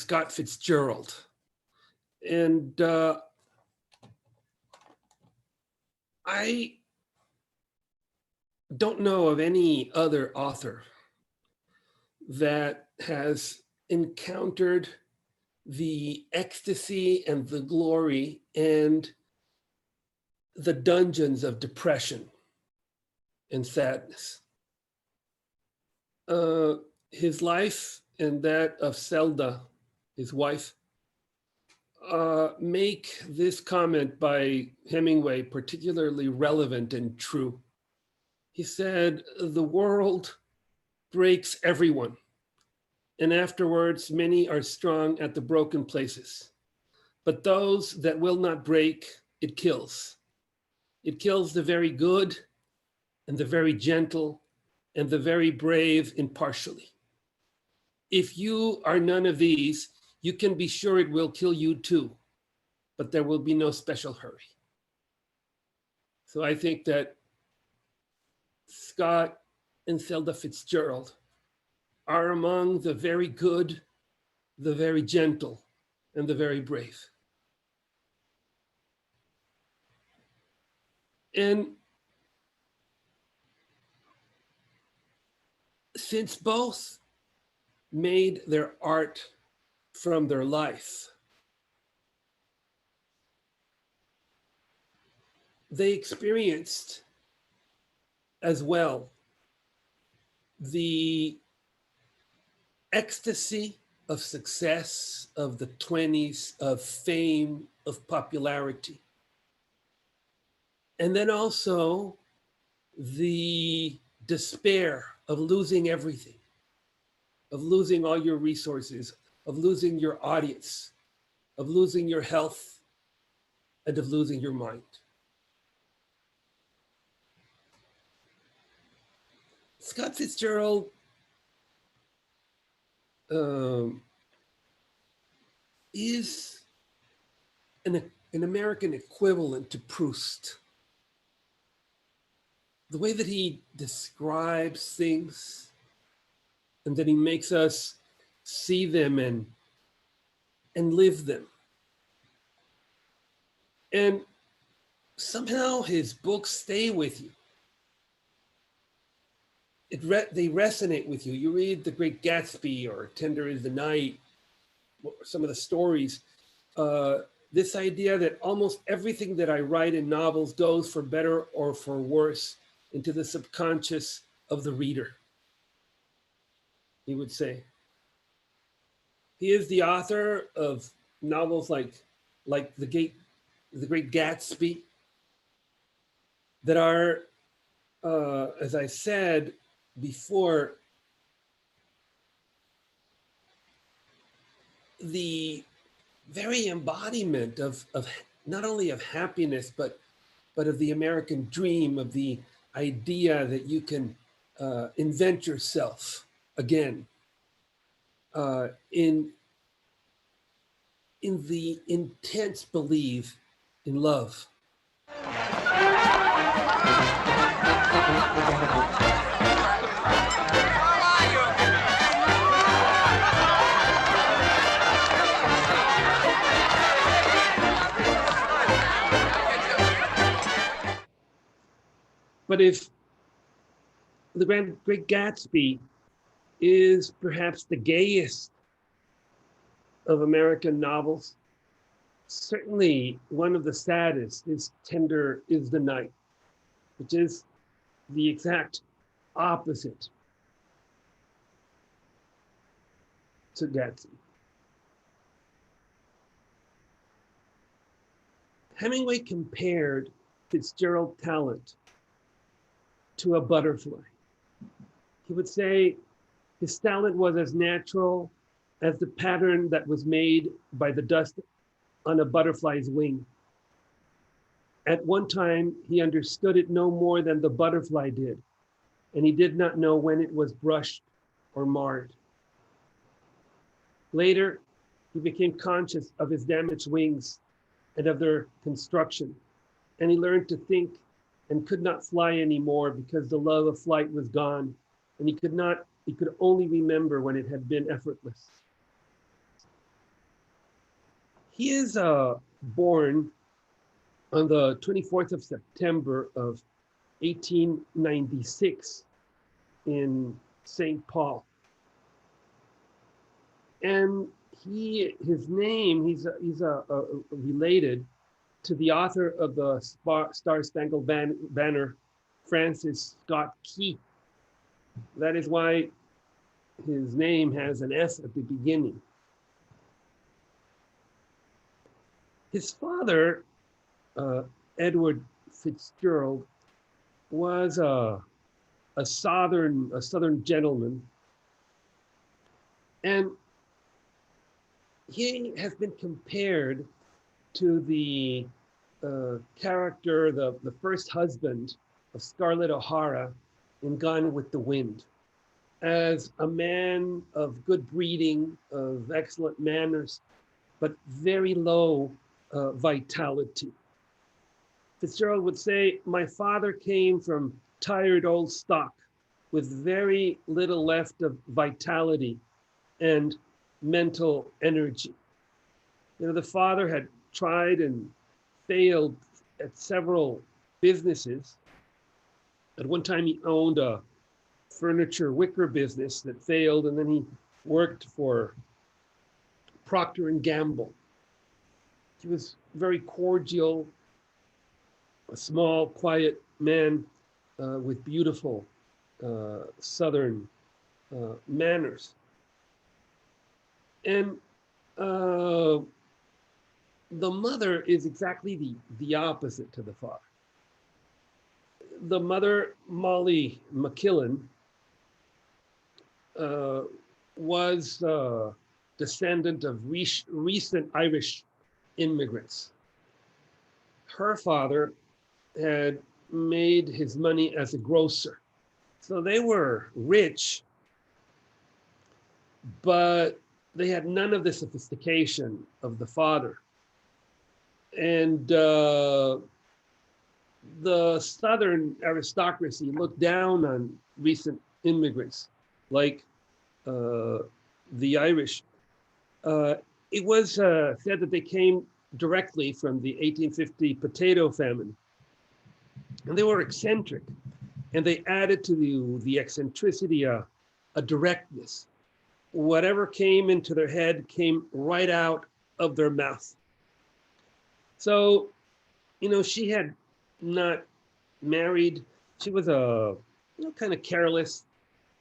Scott Fitzgerald. And I don't know of any other author that has encountered the ecstasy and the glory and the dungeons of depression and sadness. His life and that of Zelda, his wife, make this comment by Hemingway particularly relevant and true. He said, "The world breaks everyone, and afterwards many are strong at the broken places. But those that will not break, it kills. It kills the very good and the very gentle and the very brave impartially. If you are none of these, you can be sure it will kill you too, but there will be no special hurry." So I think that Scott and Zelda Fitzgerald are among the very good, the very gentle, and the very brave. And since both made their art from their life, they experienced as well the ecstasy of success, of the 20s, of fame, of popularity. And then also the despair of losing everything, of losing all your resources, of losing your audience, of losing your health, and of losing your mind. Scott Fitzgerald is an American equivalent to Proust. The way that he describes things and that he makes us see them and live them. And somehow his books stay with you. They resonate with you. You read The Great Gatsby or Tender is the Night, some of the stories, this idea that almost everything that I write in novels goes for better or for worse into the subconscious of the reader, he would say. He is the author of novels like The Great Gatsby that are, as I said before, the very embodiment of not only of happiness, but of the American dream, of the idea that you can invent yourself again in the intense belief in love. But if The Great Gatsby is perhaps the gayest of American novels, certainly one of the saddest is Tender is the Night, which is the exact opposite to Gatsby. Hemingway compared Fitzgerald's talent to a butterfly. He would say his talent was as natural as the pattern that was made by the dust on a butterfly's wing. At one time, he understood it no more than the butterfly did, and he did not know when it was brushed or marred. Later, he became conscious of his damaged wings and of their construction, and he learned to think and could not fly anymore because the love of flight was gone, and he could only remember when it had been effortless. He is born on the 24th of September of 1896 in St. Paul. And his name, he's related to the author of the Star-Spangled Banner, Francis Scott Key. That is why his name has an S at the beginning. His father, Edward Fitzgerald, was a southern gentleman, and he has been compared to the character, the first husband of Scarlett O'Hara in Gone with the Wind, as a man of good breeding, of excellent manners, but very low vitality. Fitzgerald would say, my father came from tired old stock with very little left of vitality and mental energy. You know, the father had tried and failed at several businesses. At one time, he owned a furniture wicker business that failed, and then he worked for Procter and Gamble. He was very cordial, a small, quiet man with beautiful Southern manners. And the mother is exactly the opposite to the father. The mother, Molly McKillen, was a descendant of recent Irish immigrants. Her father had made his money as a grocer. So they were rich, but they had none of the sophistication of the father. And the Southern aristocracy looked down on recent immigrants, like the Irish. It was said that they came directly from the 1850 potato famine. And they were eccentric, and they added to the eccentricity a directness. Whatever came into their head came right out of their mouth. So, you know, she had not married. She was a kind of careless,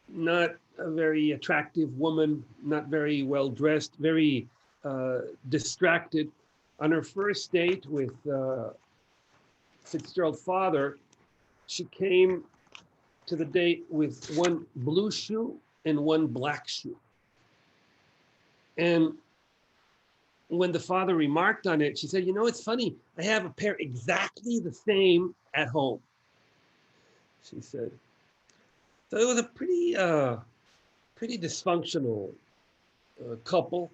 not a very attractive woman, not very well dressed, very distracted. On her first date with Fitzgerald's father, she came to the date with one blue shoe and one black shoe. And when the father remarked on it, she said, you know, it's funny, I have a pair exactly the same at home, she said. So it was a pretty dysfunctional couple.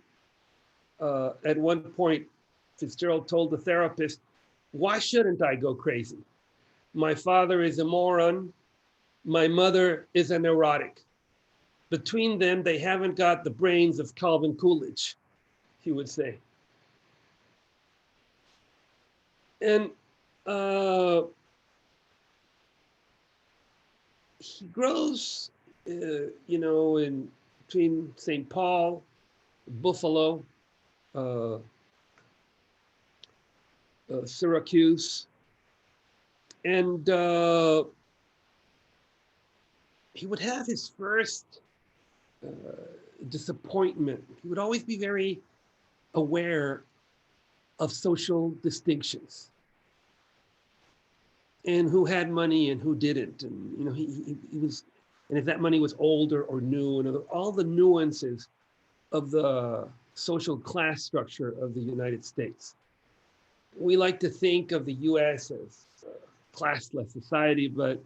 At one point, Fitzgerald told the therapist, why shouldn't I go crazy? My father is a moron. My mother is a neurotic. Between them, they haven't got the brains of Calvin Coolidge, he would say. And he grows, you know, in between St. Paul, Buffalo, Syracuse, and he would have his first disappointment. He would always be very aware of social distinctions and who had money and who didn't. And, you know, he was, and if that money was old or new, and all the nuances of the social class structure of the United States. We like to think of the US as a classless society, but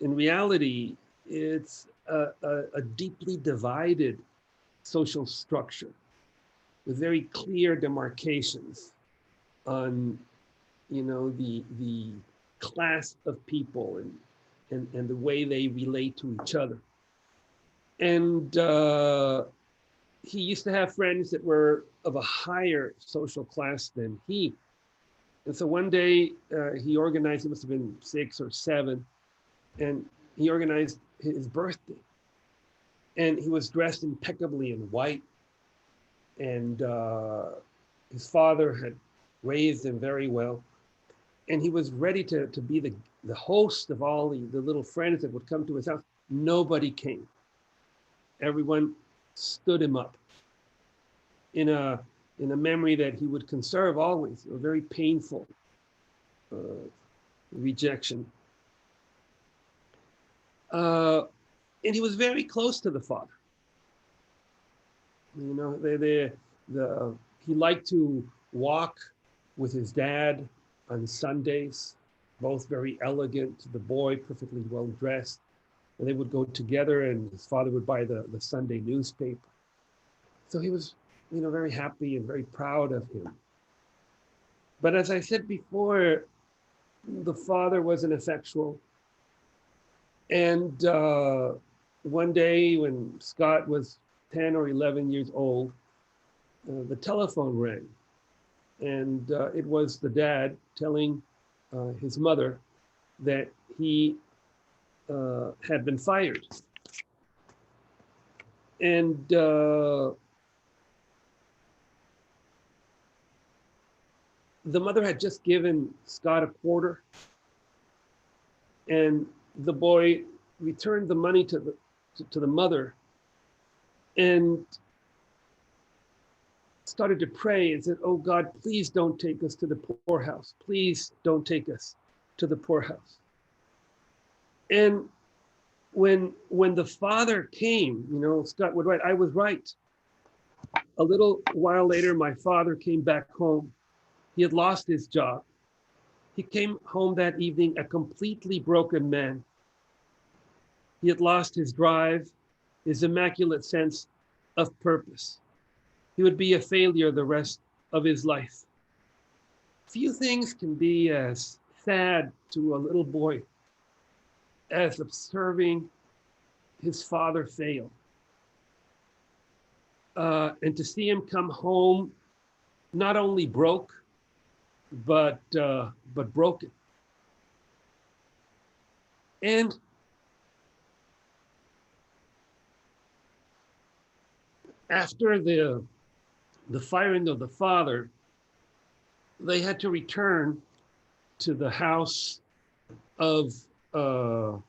in reality, it's a deeply divided social structure with very clear demarcations on, you know, the class of people and the way they relate to each other. And he used to have friends that were of a higher social class than he. And so one day he organized, it must have been 6 or 7, and he organized his birthday. And he was dressed impeccably in white. And his father had raised him very well. And he was ready to be the host of all the little friends that would come to his house. Nobody came. Everyone stood him up in a memory that he would conserve always, a very painful rejection. And he was very close to the father. You know, he liked to walk with his dad on Sundays, both very elegant, the boy perfectly well dressed. And they would go together, and his father would buy the Sunday newspaper. So he was, you know, very happy and very proud of him. But as I said before, the father was ineffectual. And one day when Scott was 10 or 11 years old, the telephone rang. And it was the dad telling his mother that he had been fired. And the mother had just given Scott a quarter, and the boy returned the money to the mother and started to pray and said, "Oh God, please don't take us to the poorhouse. Please don't take us to the poorhouse." And when the father came, you know, Scott would write, "I was right. A little while later, my father came back home. He had lost his job. He came home that evening a completely broken man. He had lost his drive, his immaculate sense of purpose. He would be a failure the rest of his life." Few things can be as sad to a little boy as observing his father fail. And to see him come home not only broke, but broken. And after the firing of the father, they had to return to the house of the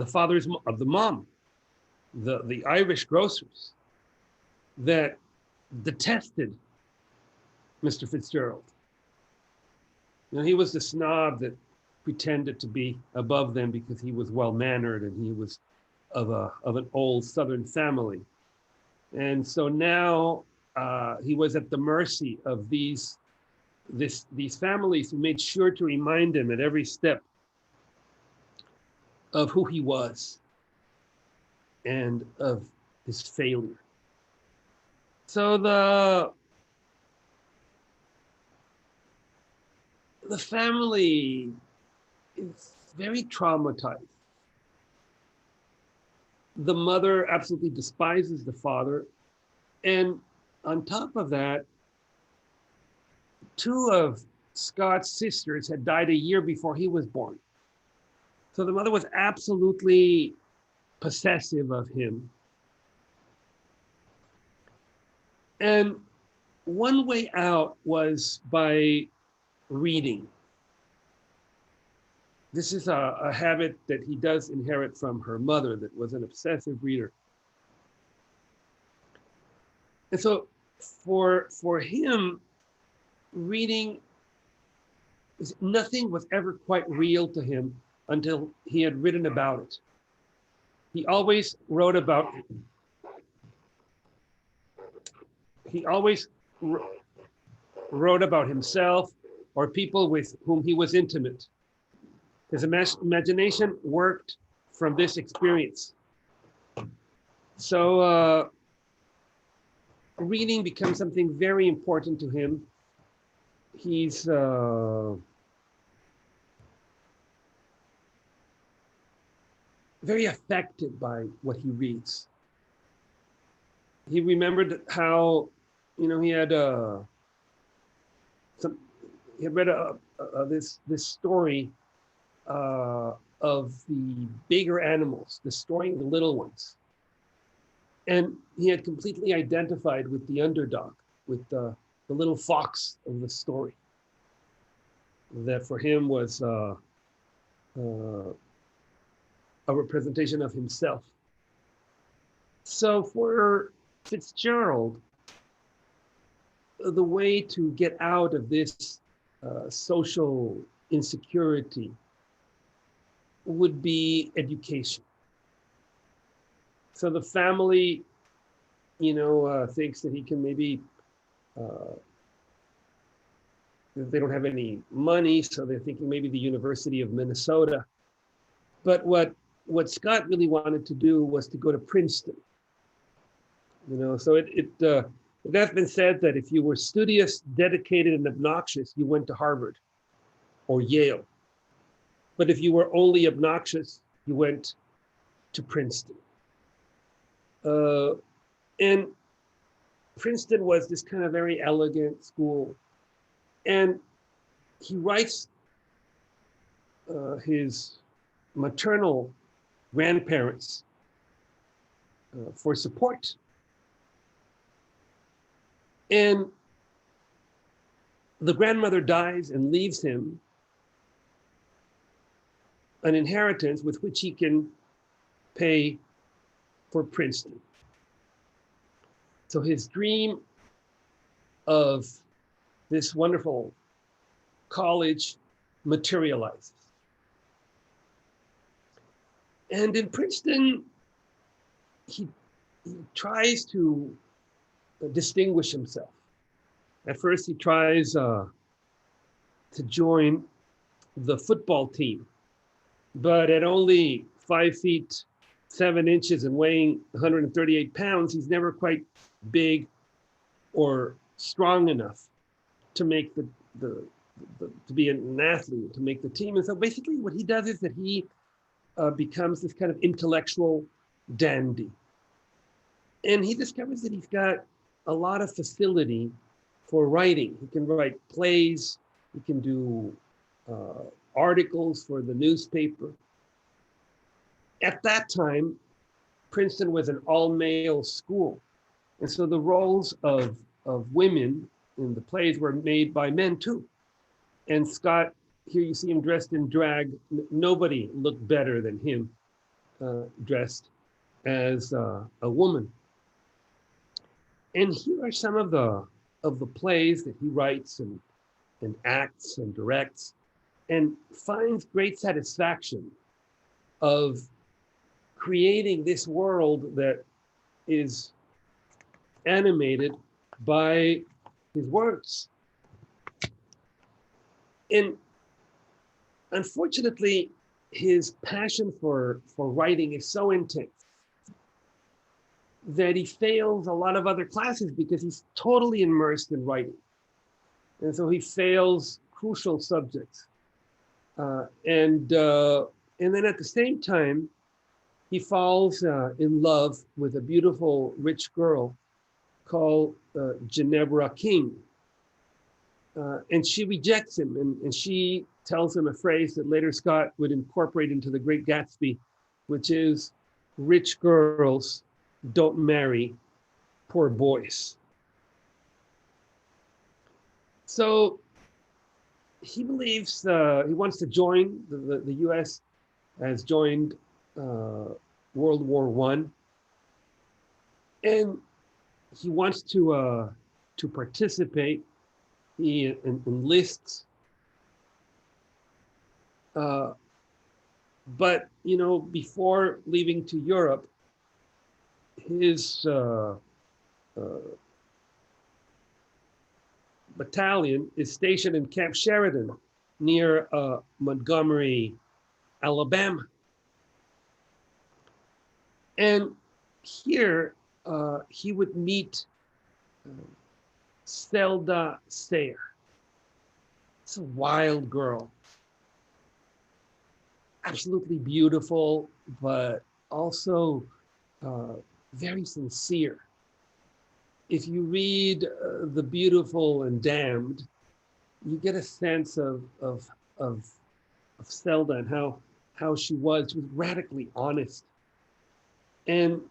father's of the mom, the Irish grocers that detested Mr. Fitzgerald. You know, he was the snob that pretended to be above them because he was well-mannered and he was of an old Southern family. And so now he was at the mercy of these families who made sure to remind him at every step of who he was and of his failure. So the family is very traumatized. The mother absolutely despises the father. And on top of that, 2 of Scott's sisters had died a year before he was born. So the mother was absolutely possessive of him. And one way out was by reading. This is a habit that he does inherit from her mother, that was an obsessive reader. And so for him, reading, nothing was ever quite real to him until he had written about it. He always wrote about himself or people with whom he was intimate. His imagination worked from this experience. So reading becomes something very important to him. He's very affected by what he reads. he remembered how, he had he had read this story of the bigger animals destroying the little ones, and he had completely identified with the underdog, with the little fox of the story. That for him was a representation of himself. So for Fitzgerald, the way to get out of this social insecurity would be education. So the family, thinks that he can maybe, they don't have any money, so they're thinking maybe the University of Minnesota. But what Scott really wanted to do was to go to Princeton. So it has been said that if you were studious, dedicated, and obnoxious, you went to Harvard or Yale. But if you were only obnoxious, you went to Princeton. And Princeton was this kind of very elegant school. And he writes his maternal grandparents for support. And the grandmother dies and leaves him an inheritance with which he can pay for Princeton. So his dream of this wonderful college materializes. And in Princeton, he tries to distinguish himself. At first, he tries to join the football team, but at only 5'7" and weighing 138 pounds, he's never quite big or strong enough to make to be an athlete, to make the team. And so basically what he does is that he becomes this kind of intellectual dandy. And he discovers that he's got a lot of facility for writing. He can write plays, he can do articles for the newspaper. At that time, Princeton was an all-male school. And so the roles of women in the plays were made by men too. And Scott, here you see him dressed in drag. Nobody looked better than him dressed as a woman. And here are some of the plays that he writes and acts and directs, and finds great satisfaction of creating this world that is animated by his works. And unfortunately, his passion for writing is so intense that he fails a lot of other classes because he's totally immersed in writing. And so he fails crucial subjects. And then at the same time, he falls in love with a beautiful rich girl called Ginevra King. And she rejects him, and she tells him a phrase that later Scott would incorporate into The Great Gatsby, which is, rich girls don't marry poor boys. So he believes he wants to join, the US has joined World War I, and he wants to participate. He enlists, but before leaving to Europe, his battalion is stationed in Camp Sheridan near Montgomery, Alabama. And here he would meet Zelda Sayre. It's a wild girl, absolutely beautiful, but also very sincere. if you read The Beautiful and Damned, you get a sense of Zelda and how she was radically honest. And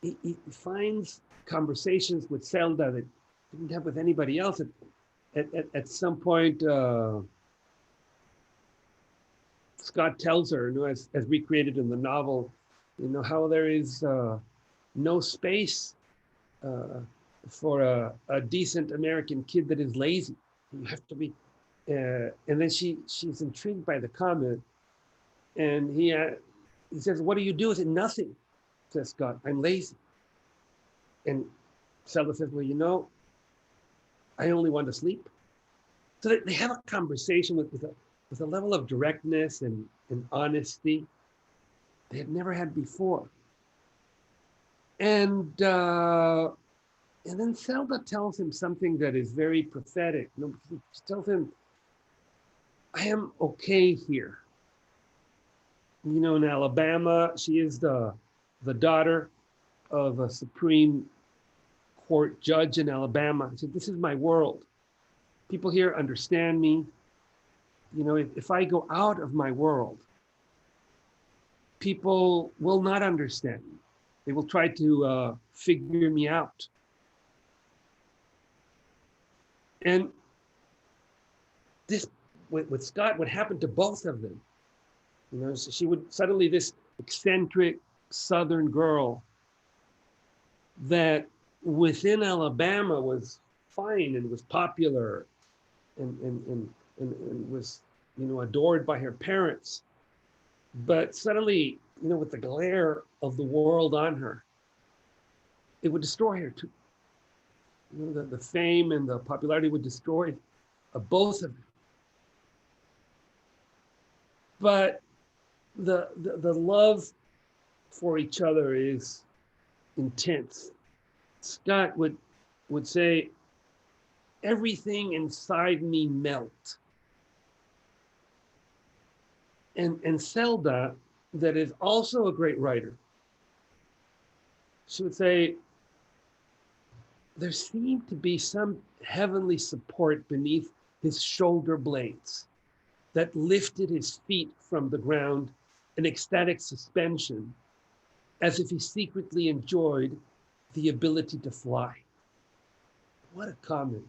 he finds conversations with Zelda that he didn't have with anybody else. At some point, Scott tells her, as recreated in the novel, how there is no space for a decent American kid that is lazy. You have to be, and then she's intrigued by the comment, and he says, "What do you do?" I said, "Nothing," says Scott. "I'm lazy." And Zelda says, "Well, I only want to sleep." So they have a conversation with a level of directness and honesty they had never had before. And then Zelda tells him something that is very prophetic. She tells him, "I am okay here." In Alabama, she is the daughter of a Supreme Court judge in Alabama. She said, "This is my world. People here understand me. If I go out of my world, people will not understand me. They will try to figure me out." And this, with Scott, what happened to both of them? So she would suddenly, this eccentric Southern girl that within Alabama was fine and was popular and was, adored by her parents. But suddenly, with the glare of the world on her, it would destroy her too. The fame and the popularity would destroy both of them. But the love for each other is intense. Scott would say, "Everything inside me melt." And Zelda, that is also a great writer, she would say, "There seemed to be some heavenly support beneath his shoulder blades that lifted his feet from the ground in ecstatic suspension, as if he secretly enjoyed the ability to fly." What a comment.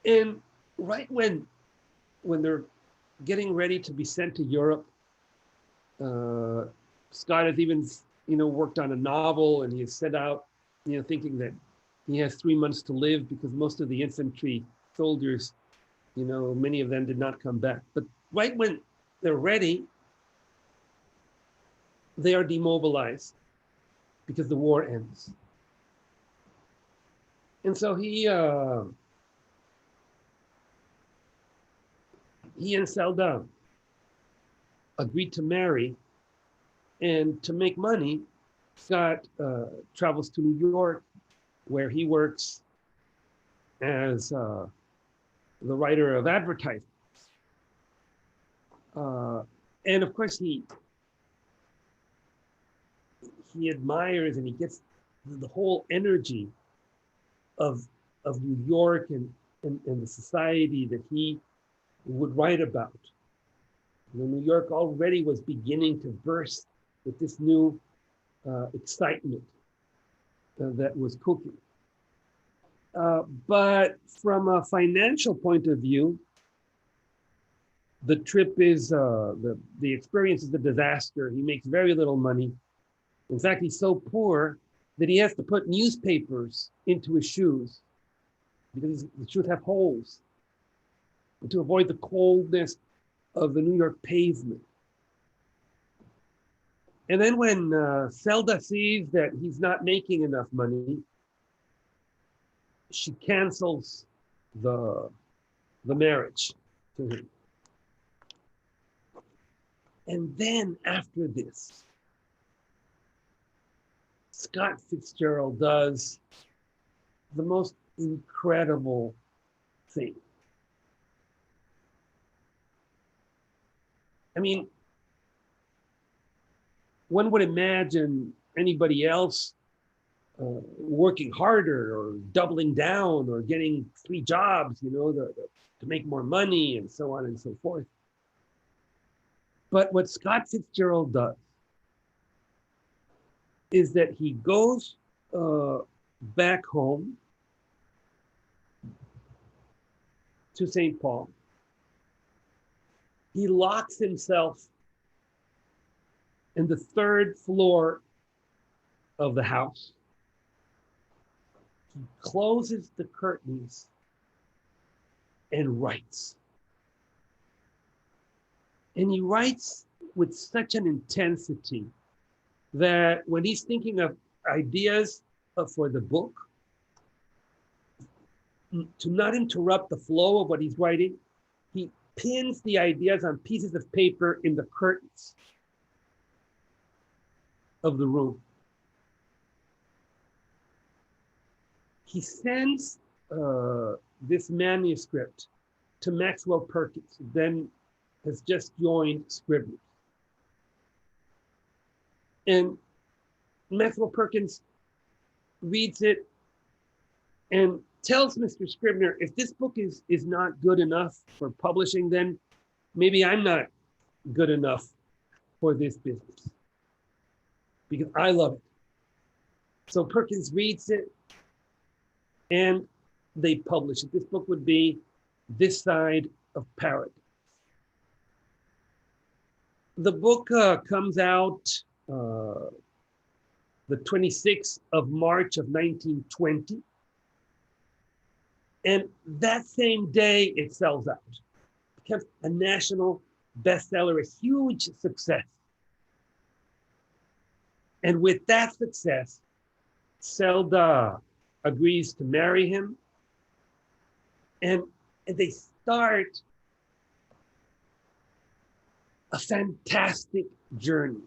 And right when they're getting ready to be sent to Europe, Scott has even, worked on a novel, and he has set out, thinking that he has 3 months to live because most of the infantry soldiers, many of them did not come back. But right when they're ready, they are demobilized because the war ends. And so he and Zelda agreed to marry, and to make money, Scott travels to New York, where he works as the writer of advertisements. And of course, he admires and he gets the whole energy of New York and the society that he would write about. New York already was beginning to burst with this new excitement that was cooking. But from a financial point of view, the trip is, the experience is a disaster. He makes very little money. In fact, he's so poor that he has to put newspapers into his shoes because the shoes have holes, and to avoid the coldness of the New York pavement. And then when Zelda sees that he's not making enough money, she cancels the marriage to him. And then after this, Scott Fitzgerald does the most incredible thing. I mean, one would imagine anybody else working harder or doubling down or getting 3 jobs, to make more money and so on and so forth. But what Scott Fitzgerald does is that he goes back home to St. Paul. He locks himself in the 3rd floor of the house. He closes the curtains and writes. And he writes with such an intensity that when he's thinking of ideas for the book, to not interrupt the flow of what he's writing, he pins the ideas on pieces of paper in the curtains of the room. He sends this manuscript to Maxwell Perkins, who then has just joined Scribner. And Maxwell Perkins reads it and tells Mr. Scribner, if this book is not good enough for publishing, then maybe I'm not good enough for this business, because I love it. So Perkins reads it and they publish it. This book would be This Side of Paradise. The book comes out the 26th of March of 1920. And that same day, it sells out. It becomes a national bestseller, a huge success. And with that success, Zelda agrees to marry him. And they start a fantastic journey.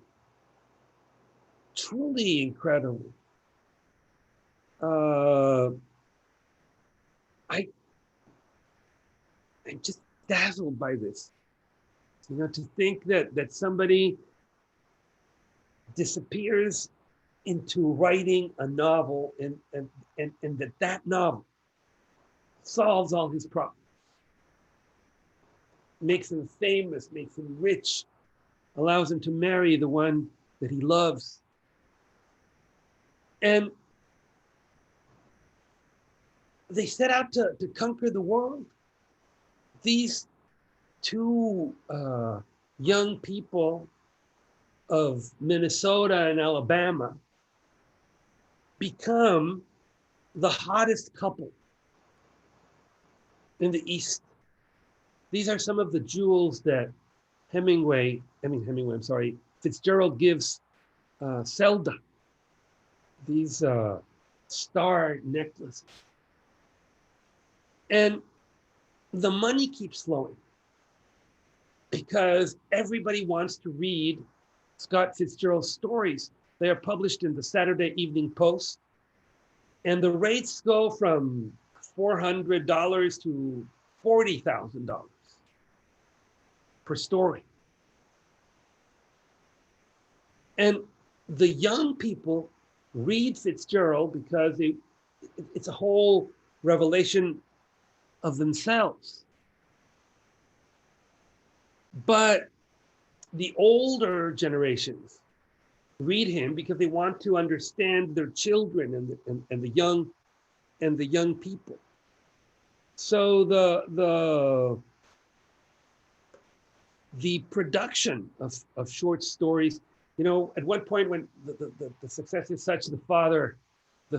Truly incredible. I'm just dazzled by this. To think that somebody disappears into writing a novel and that novel solves all his problems, makes him famous, makes him rich, allows him to marry the one that he loves. And they set out to conquer the world. These 2 young people of Minnesota and Alabama become the hottest couple in the East. These are some of the jewels that Fitzgerald gives Zelda, these star necklaces. And the money keeps flowing because everybody wants to read Scott Fitzgerald's stories. They are published in the Saturday Evening Post, and the rates go from $400 to $40,000 per story. And the young people read Fitzgerald because it's a whole revelation of themselves. But the older generations read him because they want to understand their children and the young people. So the production of short stories, at one point when the success is such, the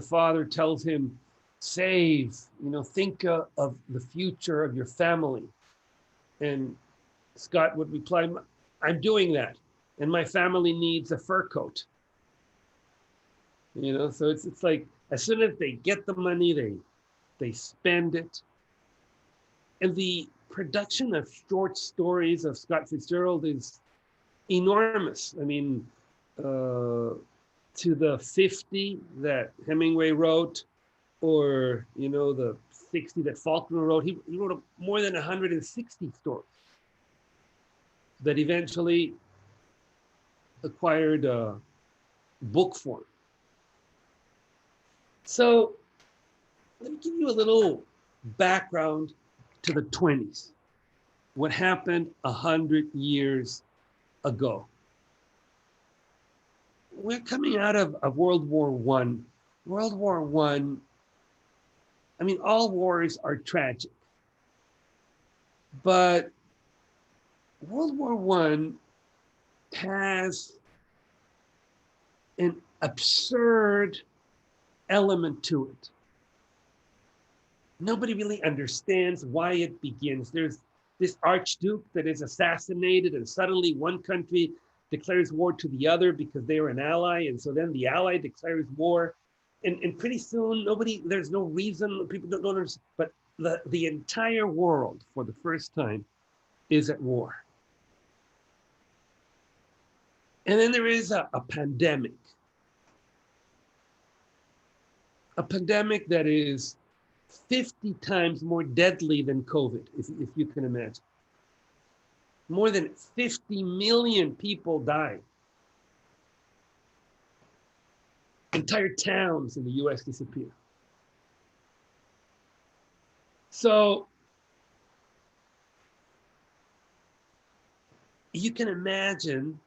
father tells him, save, think of the future of your family. And Scott would reply, I'm doing that, and my family needs a fur coat. So it's like, as soon as they get the money, they spend it. And the production of short stories of Scott Fitzgerald is enormous. To the 50 that Hemingway wrote, or the 60 that Faulkner wrote, he wrote more than 160 stories that eventually acquired book form. So let me give you a little background to the 20s. What happened 100 years ago. We're coming out of World War I. World War I mean, all wars are tragic, but World War I has an absurd element to it. Nobody really understands why it begins. There's this archduke that is assassinated, and suddenly one country declares war to the other because they are an ally, and so then the ally declares war, and pretty soon there's no reason, people don't understand, but the entire world for the first time is at war. And then there is a pandemic that is 50 times more deadly than COVID, if you can imagine. More than 50 million people died. Entire towns in the US disappear. So you can imagine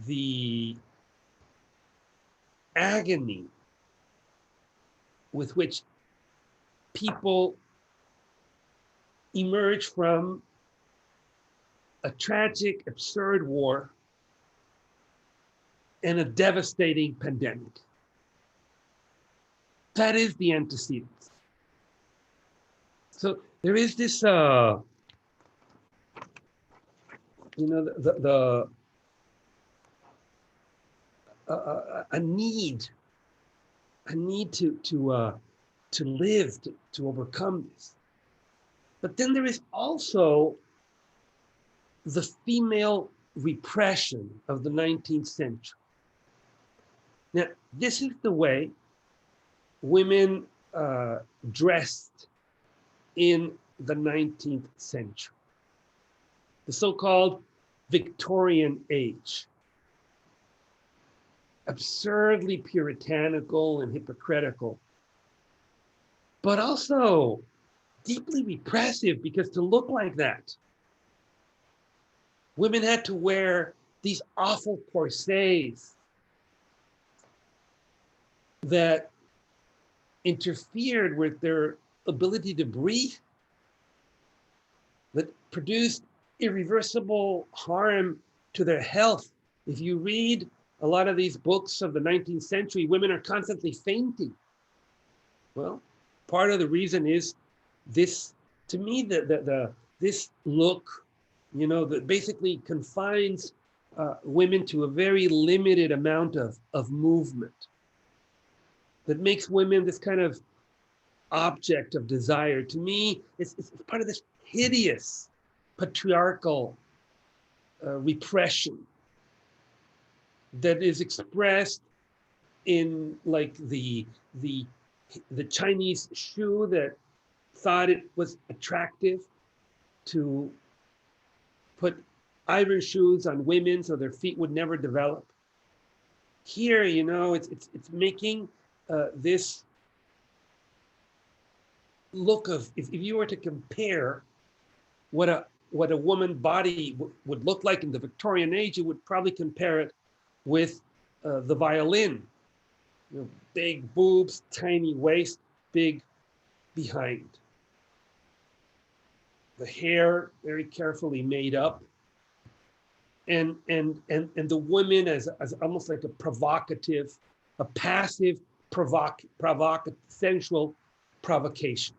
the agony with which people emerge from a tragic, absurd war and a devastating pandemic. That is the antecedents. So there is this, a need to live, to overcome this. But then there is also the female repression of the 19th century. Now, this is the way women dressed in the 19th century, the so-called Victorian age. Absurdly puritanical and hypocritical, but also deeply repressive, because to look like that, women had to wear these awful corsets that interfered with their ability to breathe, that produced irreversible harm to their health. If you read a lot of these books of the 19th century, women are constantly fainting. Well, part of the reason is this, to me, this look, that basically confines women to a very limited amount of movement, that makes women this kind of object of desire. To me, it's part of this hideous patriarchal repression that is expressed in like the Chinese shoe that thought it was attractive to put iron shoes on women so their feet would never develop. Here, it's making this look of, if you were to compare what a woman body would look like in the Victorian age, you would probably compare it with the violin. Big boobs, tiny waist, big behind. The hair very carefully made up, and the woman as almost like a provocative, a passive sensual provocation.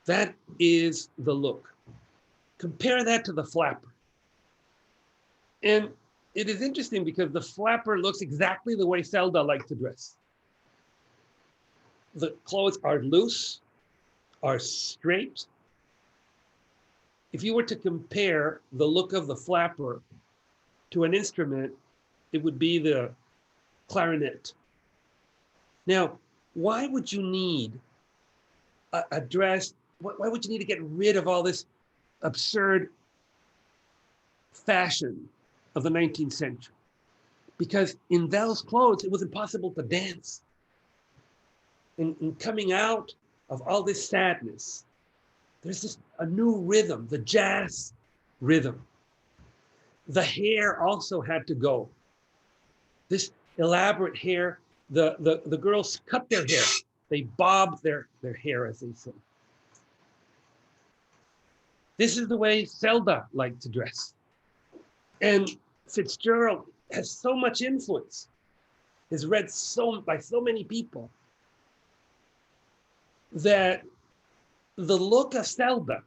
That is the look. Compare that to the flapper. And it is interesting because the flapper looks exactly the way Zelda liked to dress. The clothes are loose, are straight. If you were to compare the look of the flapper to an instrument, it would be the clarinet. Now, why would you need a dress? Why would you need to get rid of all this absurd fashion of the 19th century. Because in those clothes, it was impossible to dance. In coming out of all this sadness, there's just a new rhythm, the jazz rhythm. The hair also had to go. This elaborate hair, the girls cut their hair. They bob their hair, as they say. This is the way Zelda liked to dress. And Fitzgerald has so much influence, is read by so many people, that the look of Zelda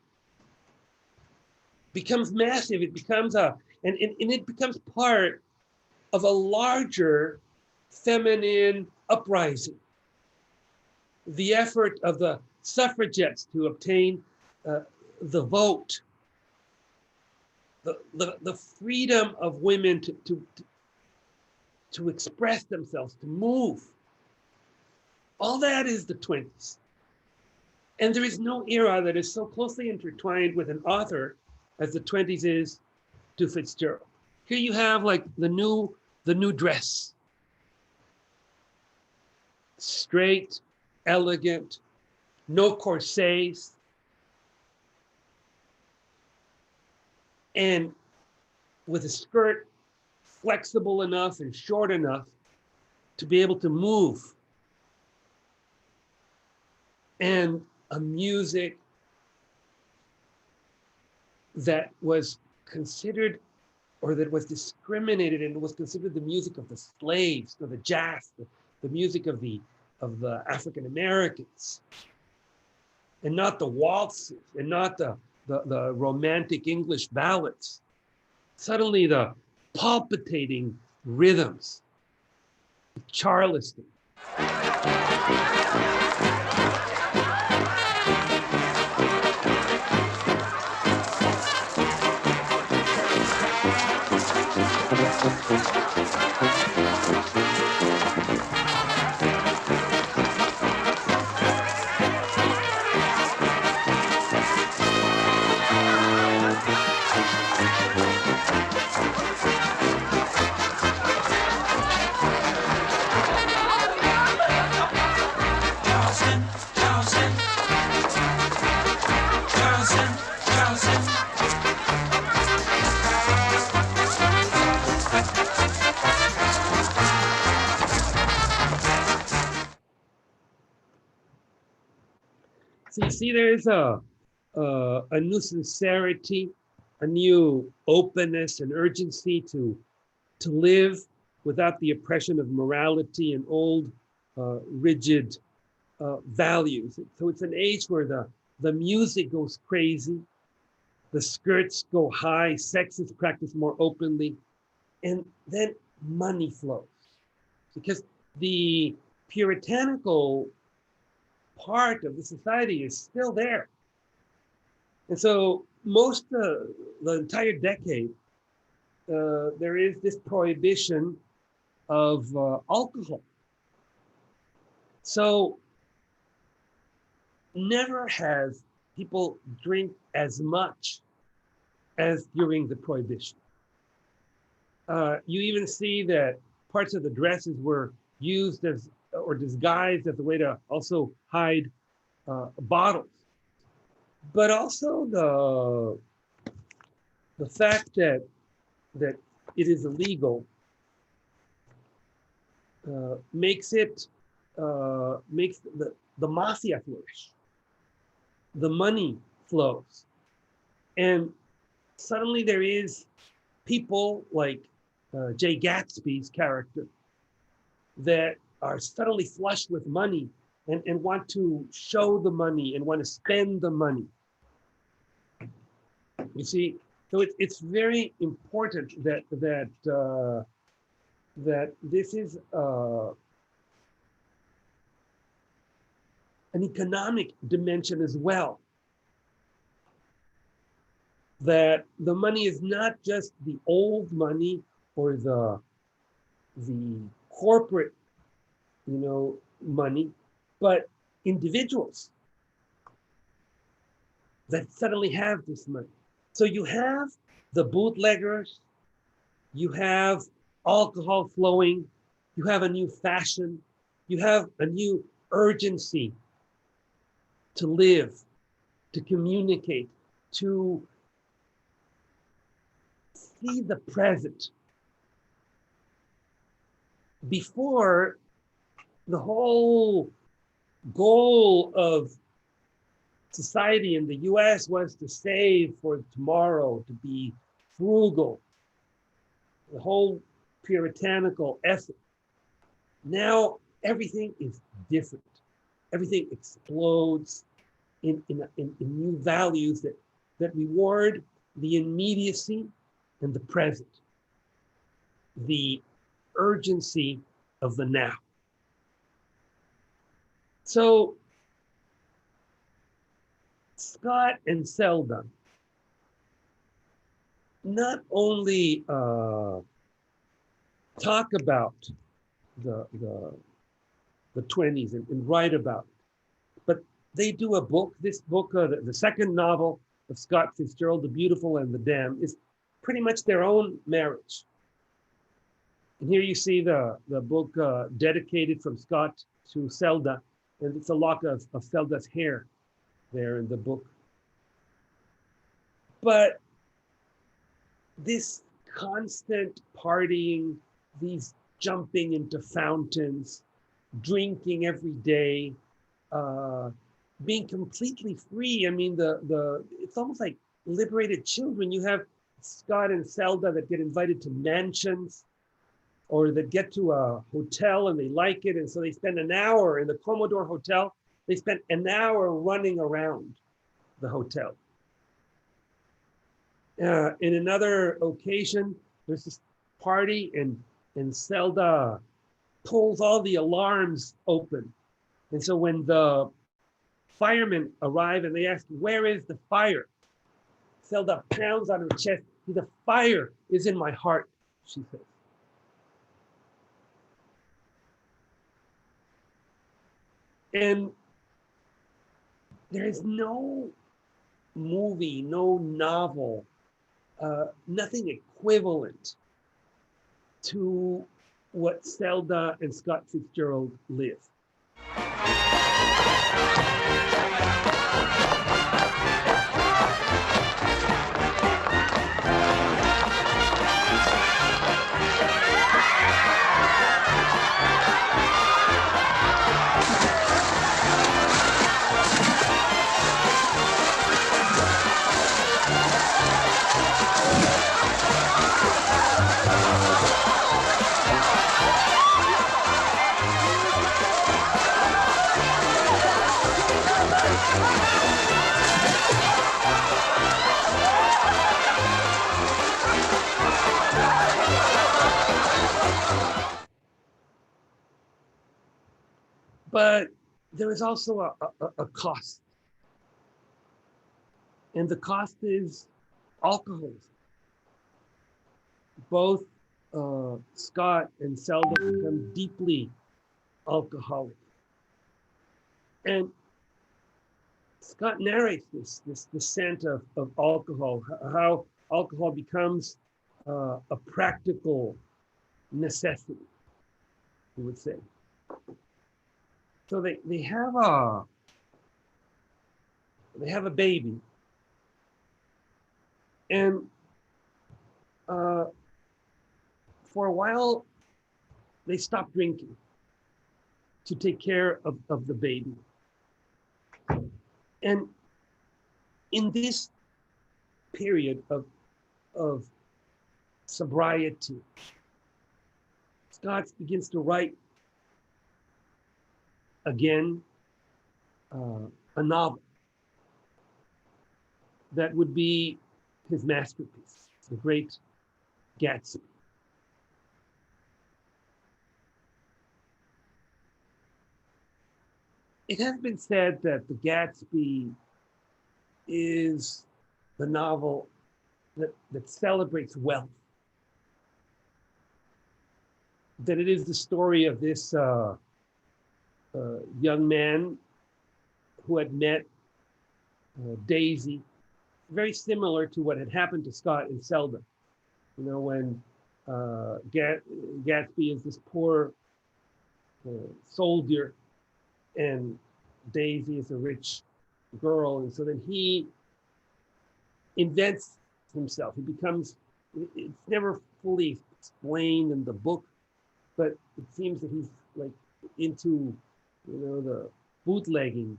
becomes massive. It becomes and it becomes part of a larger feminine uprising. The effort of the suffragettes to obtain the vote, the freedom of women to express themselves, to move. All that is the 20s. And there is no era that is so closely intertwined with an author as the 20s is to Fitzgerald. Here you have like the new dress. Straight, elegant, no corsets. And with a skirt flexible enough and short enough to be able to move. And a music that was considered, or that was discriminated and was considered the music of the slaves, or the jazz, the music of the African Americans, and not the waltzes, and not the romantic English ballads. Suddenly the palpitating rhythms, Charleston. So you see, there is a new sincerity, a new openness and urgency to live without the oppression of morality and old, rigid values. So it's an age where the music goes crazy, the skirts go high, sex is practiced more openly, and then money flows. Because the puritanical part of the society is still there. And so most the entire decade, there is this prohibition of alcohol. So never has people drink as much as during the prohibition. You even see that parts of the dresses were used as, or disguised as a way to also hide bottles. But also the fact that it is illegal makes the mafia flourish. The money flows. And suddenly there is people like Jay Gatsby's character that are suddenly flush with money and want to show the money and want to spend the money. You see, so it's very important that this is an economic dimension as well. That the money is not just the old money or the corporate, money, but individuals that suddenly have this money. So you have the bootleggers, you have alcohol flowing, you have a new fashion, you have a new urgency to live, to communicate, to see the present. Before, the whole goal of society in the US was to save for tomorrow, to be frugal, the whole puritanical effort. Now everything is different. Everything explodes in new values that reward the immediacy and the present, the urgency of the now. So Scott and Zelda not only talk about the 20s and write about it, but they do a book. This book, the second novel of Scott Fitzgerald, The Beautiful and the Damned, is pretty much their own marriage. And here you see the book dedicated from Scott to Zelda, and it's a lock of Zelda's hair there in the book. But this constant partying, these jumping into fountains, drinking every day, being completely free. I mean, it's almost like liberated children. You have Scott and Zelda that get invited to mansions, or that get to a hotel and they like it, and so they spend an hour in the Commodore Hotel. They spent an hour running around the hotel. In another occasion, there's this party and Zelda pulls all the alarms open. And so when the firemen arrive and they ask, where is the fire? Zelda pounds on her chest. The fire is in my heart, she says. And there is no movie, no novel, nothing equivalent to what Zelda and Scott Fitzgerald live. But there is also a cost. And the cost is alcoholism. Both Scott and Zelda become deeply alcoholic. And Scott narrates this descent of alcohol, how alcohol becomes a practical necessity, you would say. So they have a baby, and for a while they stop drinking to take care of the baby. And in this period of sobriety, Scott begins to write again a novel that would be his masterpiece, The Great Gatsby. It has been said that The Gatsby is the novel that celebrates wealth, that it is the story of this young man who had met Daisy very similar to what had happened to Scott in Zelda. You know, when Gatsby is this poor soldier, and Daisy is a rich girl, and so then he invents himself. He becomes, it's never fully explained in the book, but it seems that he's like into, you know, the bootlegging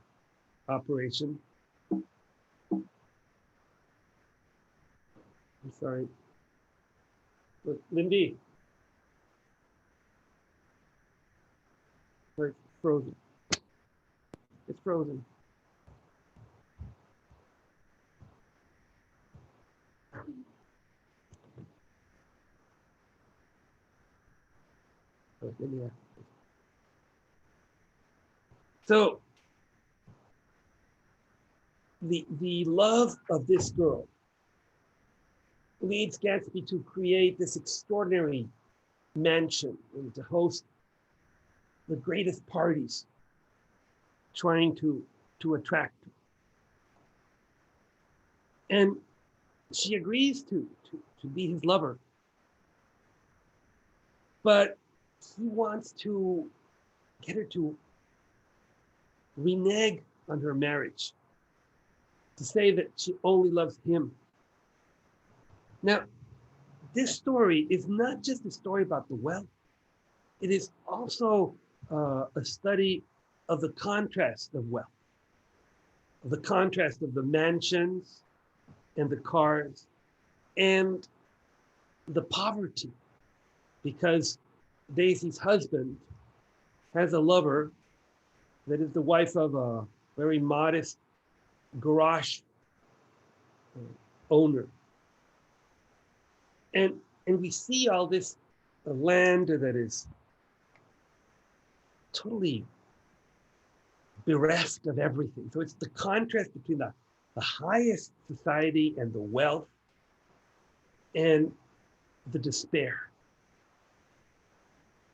operation. I'm sorry. But Lindy, it's frozen. It's frozen. Yeah. So the love of this girl leads Gatsby to create this extraordinary mansion and to host the greatest parties, trying to attract her. And she agrees to be his lover, but he wants to get her to renege on her marriage, to say that she only loves him. Now, this story is not just a story about the wealth. It is also a study of the contrast of wealth, of the contrast of the mansions and the cars and the poverty, because Daisy's husband has a lover that is the wife of a very modest garage owner. And we see all this land that is totally bereft of everything. So it's the contrast between the highest society and the wealth and the despair.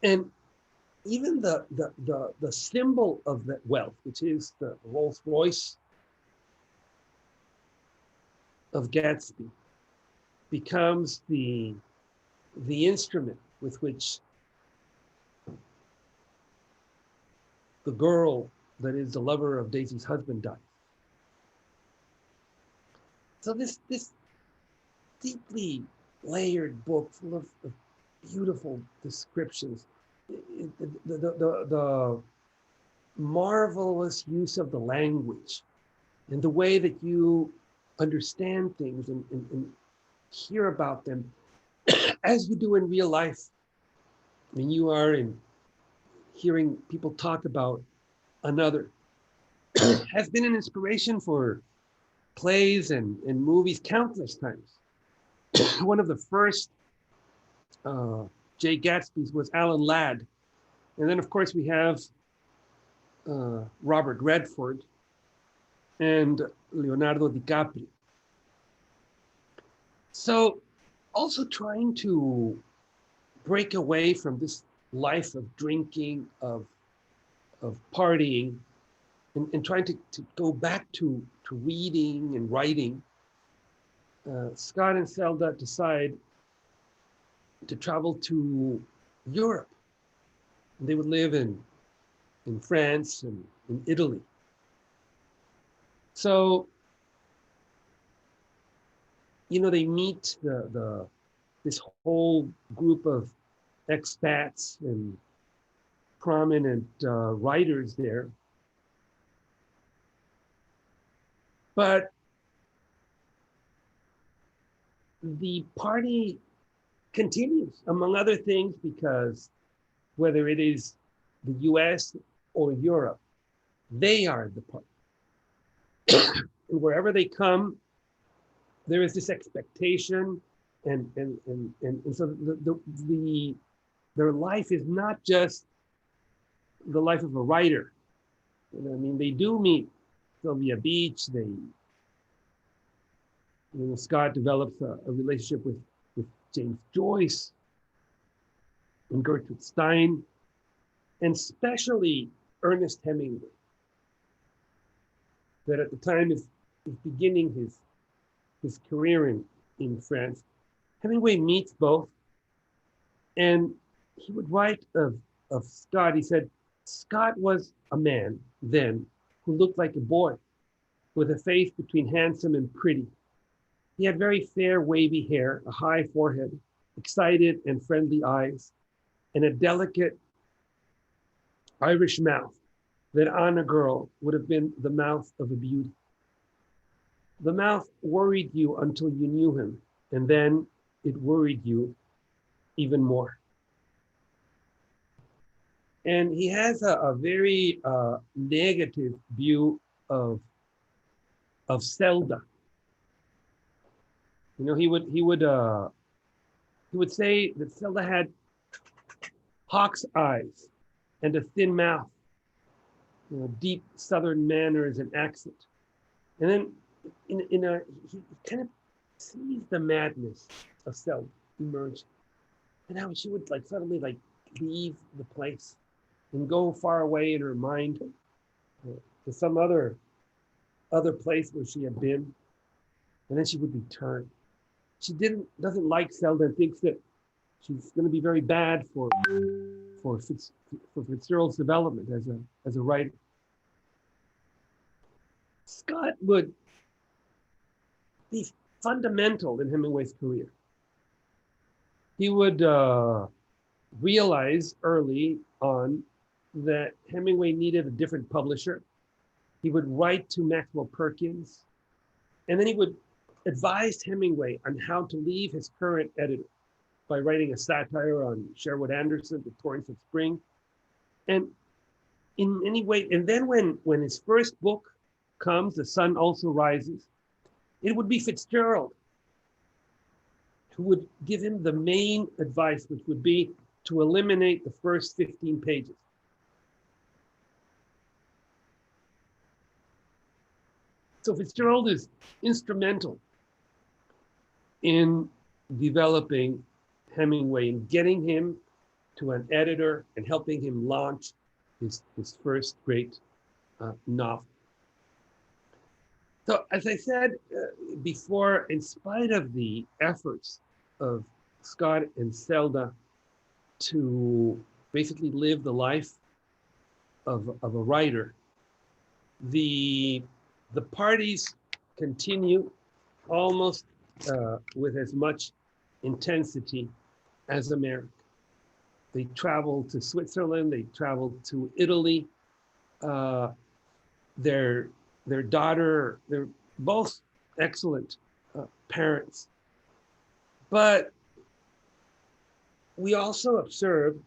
And even the symbol of that wealth, which is the Rolls Royce of Gatsby, becomes the instrument with which the girl that is the lover of Daisy's husband dies. So this deeply layered book full of beautiful descriptions, the marvelous use of the language and the way that you understand things and hear about them as you do in real life. I mean, you are in hearing people talk about another has been an inspiration for plays and movies countless times. One of the first Jay Gatsby's was Alan Ladd. And then, of course, we have Robert Redford and Leonardo DiCaprio. So also trying to break away from this life of drinking, of partying, and trying to go back to reading and writing. Scott and Zelda decide to travel to Europe. And they would live in France and in Italy. So, you know, they meet this whole group of expats and prominent writers there. But the party continues, among other things, because whether it is the US or Europe, they are the party. And wherever they come, there is this expectation, and so their life is not just the life of a writer. You know, I mean, they do meet Sylvia Beach. Scott develops a relationship with James Joyce and Gertrude Stein, and especially Ernest Hemingway, that at the time is beginning his his career in France, Hemingway meets both, and he would write of Scott. He said, Scott was a man then who looked like a boy with a face between handsome and pretty. He had very fair, wavy hair, a high forehead, excited and friendly eyes, and a delicate Irish mouth that on a girl would have been the mouth of a beauty. The mouth worried you until you knew him, and then it worried you even more. And he has a very negative view of Zelda. You know, he would say that Zelda had hawk's eyes and a thin mouth, you know, deep Southern manners and accent. And then he kind of sees the madness of Zelda emerge, and how she would like suddenly like leave the place and go far away in her mind to some other place where she had been, and then she would return. She doesn't like Zelda and thinks that she's going to be very bad for Fitzgerald's development as a writer. Scott would be fundamental in Hemingway's career. He would realize early on that Hemingway needed a different publisher. He would write to Maxwell Perkins, and then he would advise Hemingway on how to leave his current editor by writing a satire on Sherwood Anderson, The Torrents of Spring. And in any way, and then when his first book comes, The Sun Also Rises, it would be Fitzgerald who would give him the main advice, which would be to eliminate the first 15 pages. So Fitzgerald is instrumental in developing Hemingway and getting him to an editor and helping him launch his first great novel. So as I said before, in spite of the efforts of Scott and Zelda to basically live the life of a writer, the parties continue almost with as much intensity as America. They traveled to Switzerland, they traveled to Italy. Their daughter, they're both excellent parents. But we also observe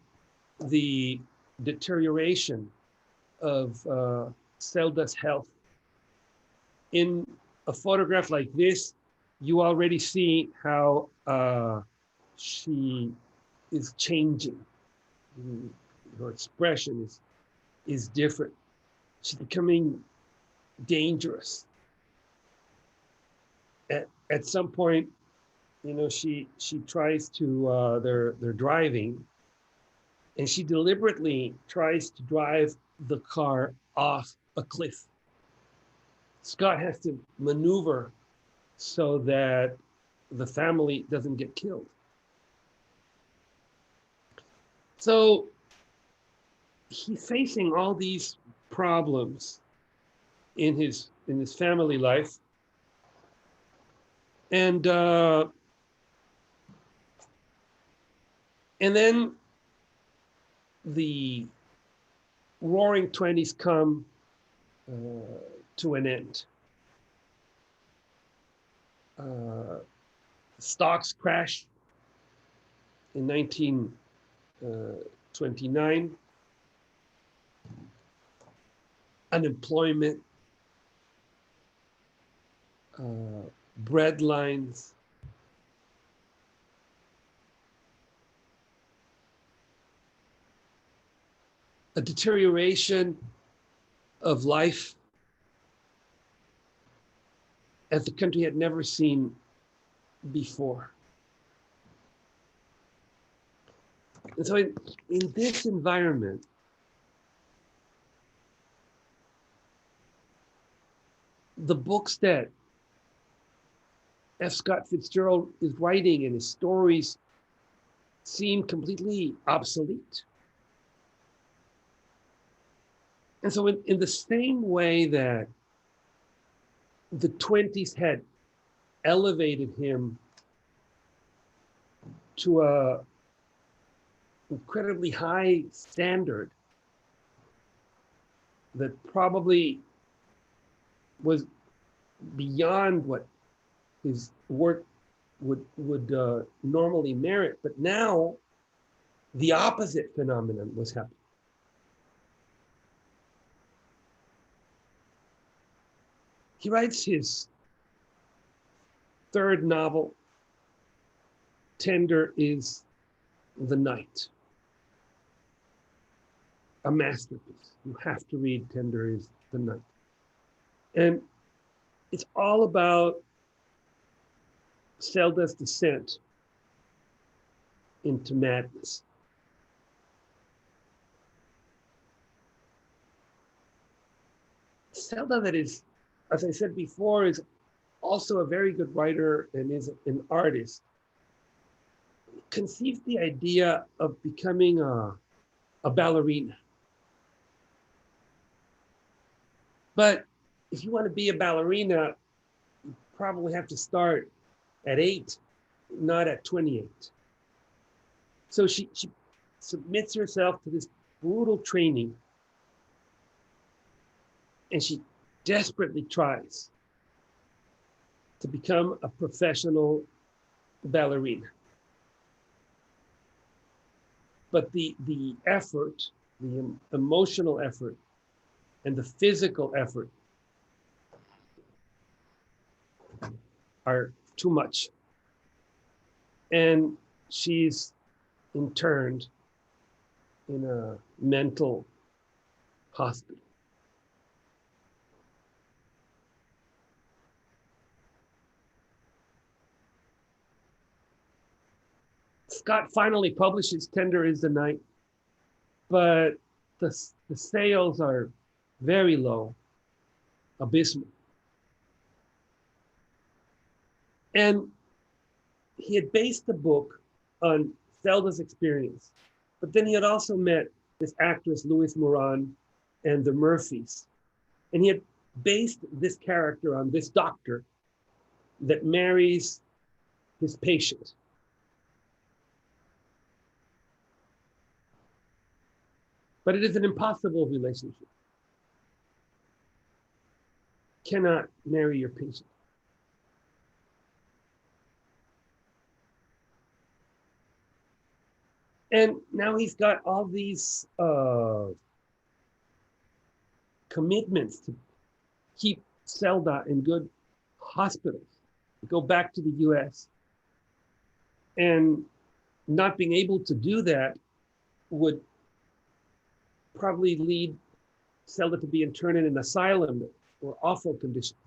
the deterioration of Zelda's health. In a photograph like this, you already see how she is changing. Her expression is different. She's becoming dangerous. At some point, you know, she tries to, they're driving, and she deliberately tries to drive the car off a cliff. Scott has to maneuver so that the family doesn't get killed. So he's facing all these problems in his family life, and then the Roaring '20s come to an end. Stocks crash in 1929. Unemployment, bread lines, a deterioration of life as the country had never seen before. And so in this environment, the books that F. Scott Fitzgerald is writing and his stories seem completely obsolete. And so in the same way that the 20s had elevated him to a incredibly high standard that probably was beyond what his work would normally merit. But now the opposite phenomenon was happening. He writes his third novel, Tender is the Night, a masterpiece. You have to read Tender is the Night. And it's all about Zelda's descent into madness. Zelda, that is, as I said before, is also a very good writer and is an artist, conceived the idea of becoming a ballerina. But if you want to be a ballerina, you probably have to start at 8, not at 28. So she submits herself to this brutal training, and she desperately tries to become a professional ballerina. But the effort, the emotional effort, and the physical effort are too much. And she's interned in a mental hospital. Scott finally publishes Tender is the Night, but the sales are very low, abysmal. And he had based the book on Zelda's experience, but then he had also met this actress, Louise Moran, and the Murphys. And he had based this character on this doctor that marries his patient. But it is an impossible relationship. Cannot marry your patient. And now he's got all these commitments to keep Zelda in good hospitals, go back to the US. And not being able to do that would probably lead Zelda to be interned in an asylum or awful conditions.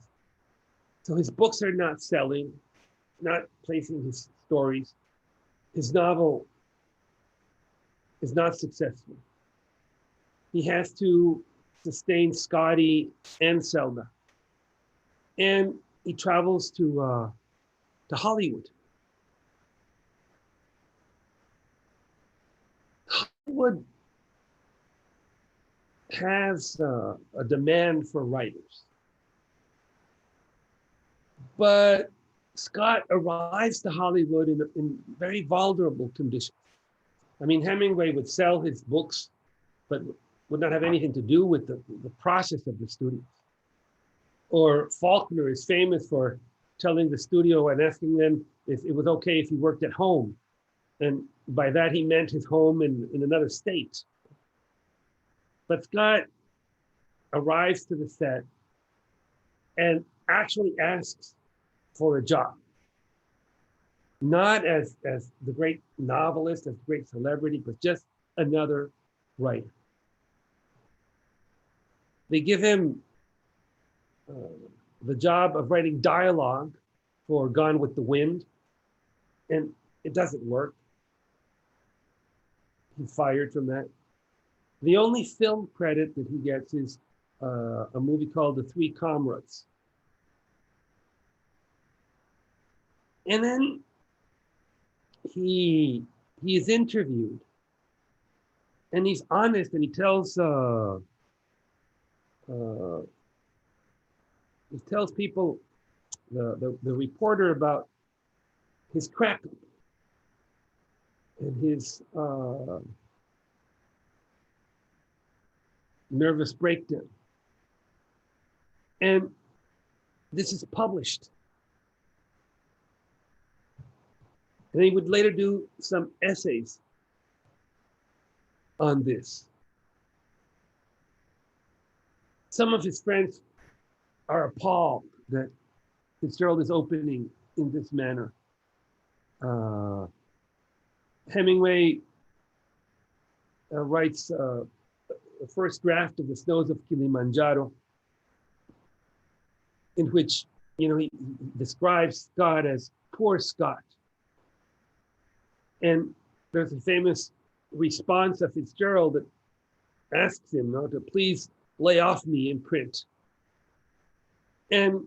So his books are not selling, not placing his stories. His novel is not successful. He has to sustain Scotty and Zelda. And he travels to Hollywood. Hollywood has a demand for writers. But Scott arrives to Hollywood in very vulnerable conditions. I mean, Hemingway would sell his books, but would not have anything to do with the process of the studios. Or Faulkner is famous for telling the studio and asking them if it was okay if he worked at home. And by that, he meant his home in another state. But Scott arrives to the set and actually asks for a job. Not as the great novelist, as the great celebrity, but just another writer. They give him the job of writing dialogue for Gone with the Wind, and it doesn't work. He's fired from that. The only film credit that he gets is a movie called The Three Comrades. And then he is interviewed, and he's honest, and he tells people, the reporter, about his crack up and his nervous breakdown. And this is published. And he would later do some essays on this. Some of his friends are appalled that Fitzgerald is opening in this manner. Hemingway writes the first draft of The Snows of Kilimanjaro, in which, he describes Scott as poor Scott. And there's a famous response of Fitzgerald that asks him to please lay off me in print. And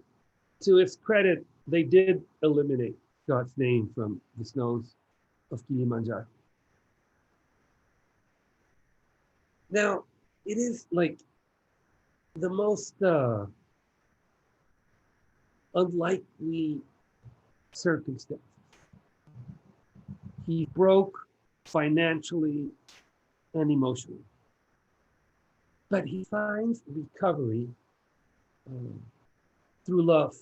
to its credit, they did eliminate Scott's name from The Snows of Kilimanjaro. Now, it is like the most unlikely circumstance. He broke financially and emotionally, but he finds recovery through love.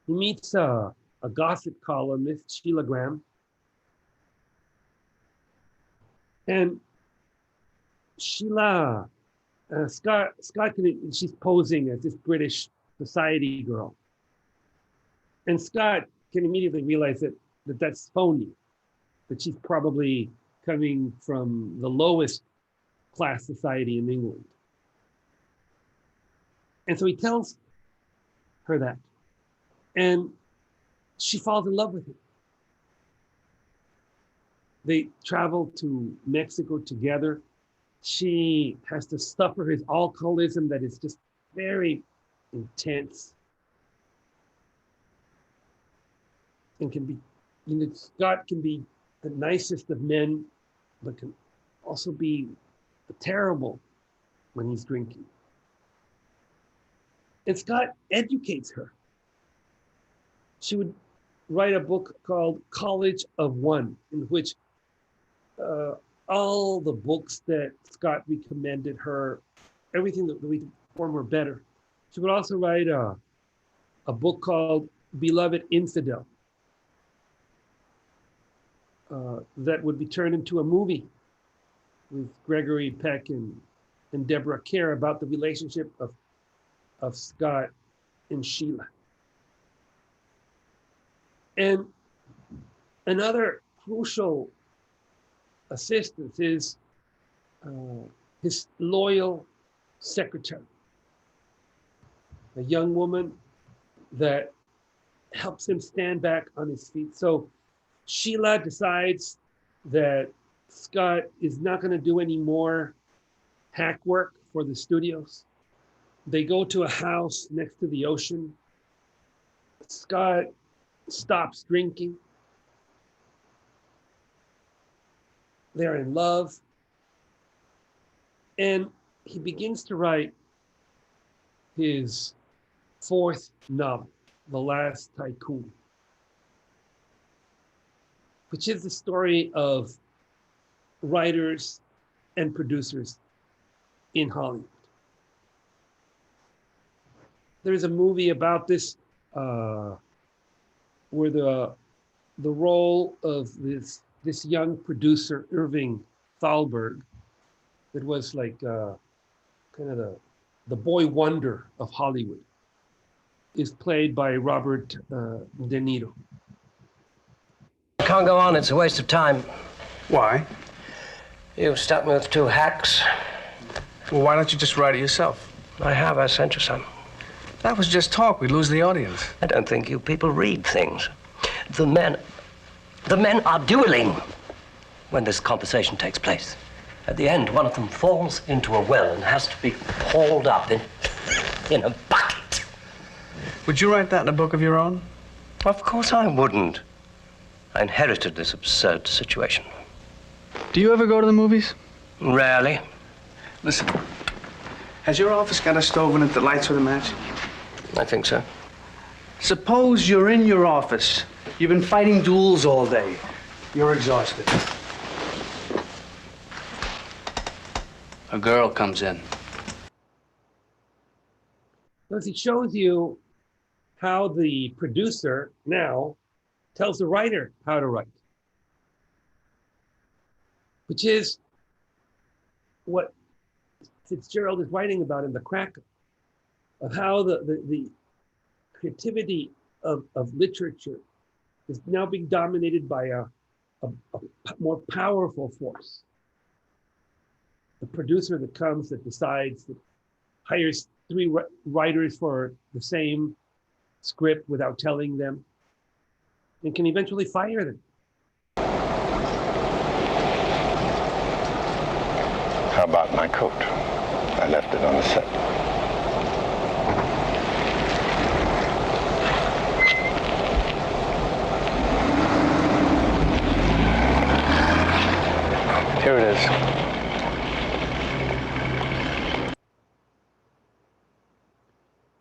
He meets a gossip columnist, Sheila Graham, and Sheila, Scott, she's posing as this British society girl, and Scott can immediately realize that that's phony, that she's probably coming from the lowest class society in England. And so he tells her that, and she falls in love with him. They travel to Mexico together. She has to suffer his alcoholism that is just very intense. And can be, Scott can be the nicest of men, but can also be terrible when he's drinking. And Scott educates her. She would write a book called College of One, in which all the books that Scott recommended her, everything that we could perform her better. She would also write a book called Beloved Infidel, that would be turned into a movie with Gregory Peck and Deborah Kerr about the relationship of Scott and Sheila. And another crucial assistance is his loyal secretary, a young woman that helps him stand back on his feet. So Sheila decides that Scott is not going to do any more hack work for the studios. They go to a house next to the ocean. Scott stops drinking. They're in love. And he begins to write his fourth novel, The Last Tycoon, which is the story of writers and producers in Hollywood. There's a movie about this where the role of this young producer, Irving Thalberg, that was like kind of the boy wonder of Hollywood, is played by Robert De Niro. Can't go on, it's a waste of time. Why? You've stuck me with two hacks. Well, why don't you just write it yourself? I have, I sent you some. That was just talk, we'd lose the audience. I don't think you people read things. The men are dueling when this conversation takes place. At the end, one of them falls into a well and has to be hauled up in a bucket. Would you write that in a book of your own? Of course I wouldn't. I inherited this absurd situation. Do you ever go to the movies? Rarely. Listen, has your office got a stove in it that lights with a match? I think so. Suppose you're in your office. You've been fighting duels all day. You're exhausted. A girl comes in. Because it shows you how the producer now tells the writer how to write, which is what Fitzgerald is writing about in The Cracker, of how the creativity of literature is now being dominated by a more powerful force. The producer that comes, that decides, that hires three writers for the same script without telling them, and can eventually fire them. How about my coat? I left it on the set. Here it is.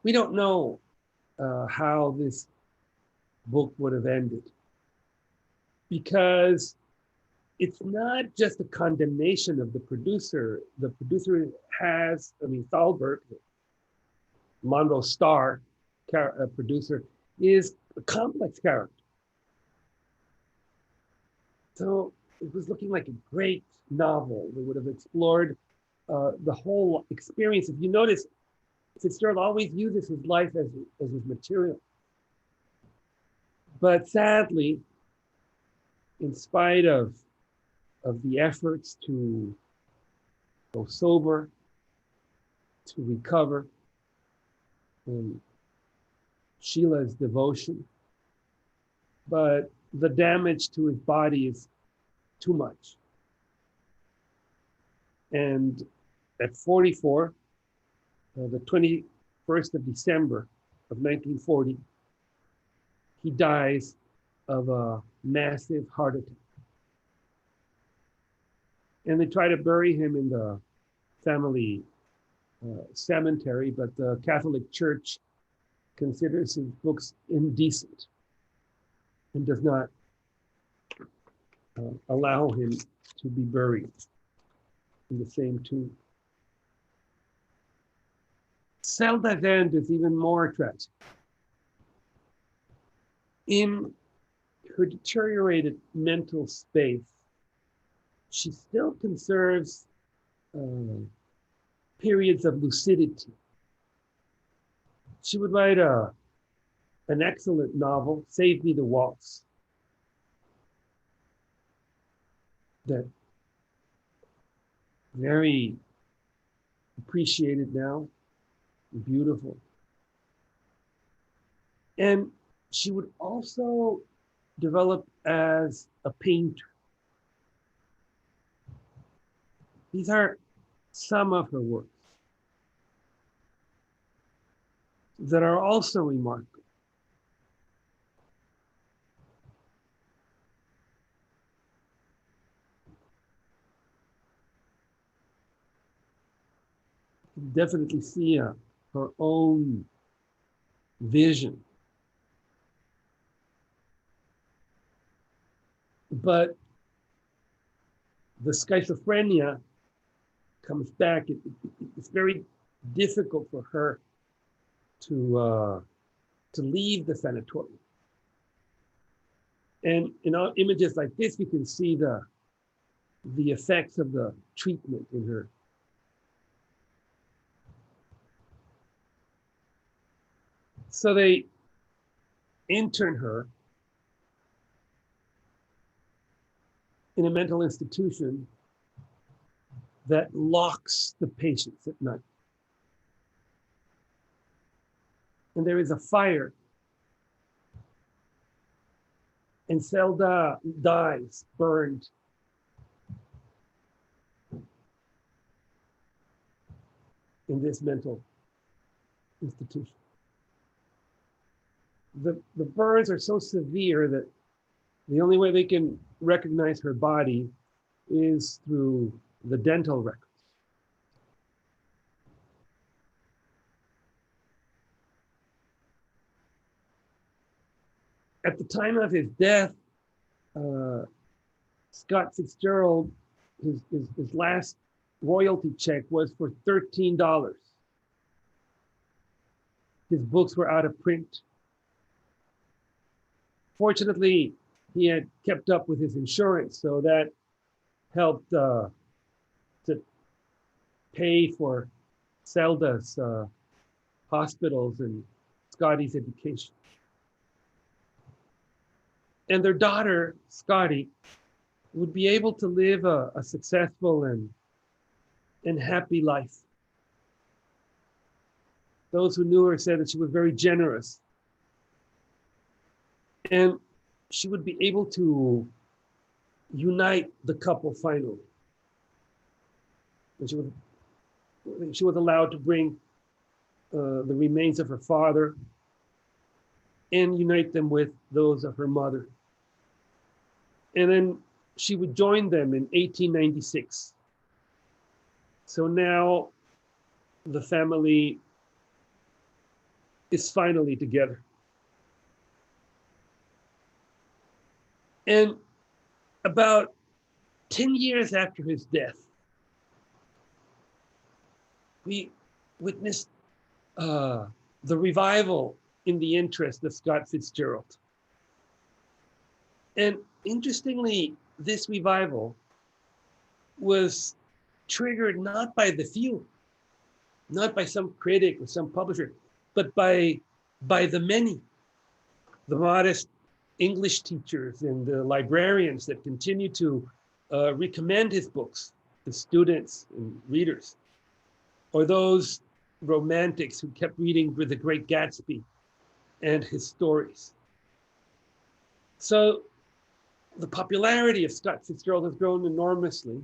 We don't know how this book would have ended, because it's not just a condemnation of the producer. The producer has, Thalberg, Monroe's star producer, is a complex character. So it was looking like a great novel that would have explored the whole experience. If you notice, Fitzgerald always uses his life as his material. But sadly, in spite of the efforts to go sober, to recover, and Sheila's devotion, but the damage to his body is too much. And at 44, the 21st of December of 1940, he dies of a massive heart attack. And they try to bury him in the family cemetery, but the Catholic Church considers his books indecent and does not allow him to be buried in the same tomb. Zelda's end is even more tragic. In her deteriorated mental space, she still conserves periods of lucidity. She would write an excellent novel, Save Me the Waltz, that very appreciated now, beautiful. And she would also develop as a painter. These are some of her works that are also remarkable. You can definitely see her own vision. But the schizophrenia comes back. It's very difficult for her to leave the sanatorium. And in images like this, you can see the effects of the treatment in her. So they intern her in a mental institution that locks the patients at night. And there is a fire. And Zelda dies, burned. In this mental institution. the burns are so severe that the only way they can recognize her body is through the dental records. At the time of his death, Scott Fitzgerald, his last royalty check was for $13. His books were out of print. Fortunately, he had kept up with his insurance, so that helped to pay for Zelda's hospitals and Scotty's education. And their daughter, Scotty, would be able to live a successful and happy life. Those who knew her said that she was very generous. And she would be able to unite the couple finally. And she was allowed to bring the remains of her father and unite them with those of her mother. And then she would join them in 1896. So now the family is finally together. And about 10 years after his death, we witnessed the revival in the interest of Scott Fitzgerald. And interestingly, this revival was triggered not by the few, not by some critic or some publisher, but by the many, the modest English teachers and the librarians that continue to recommend his books to students and readers, or those romantics who kept reading The Great Gatsby and his stories. So the popularity of Scott Fitzgerald has grown enormously.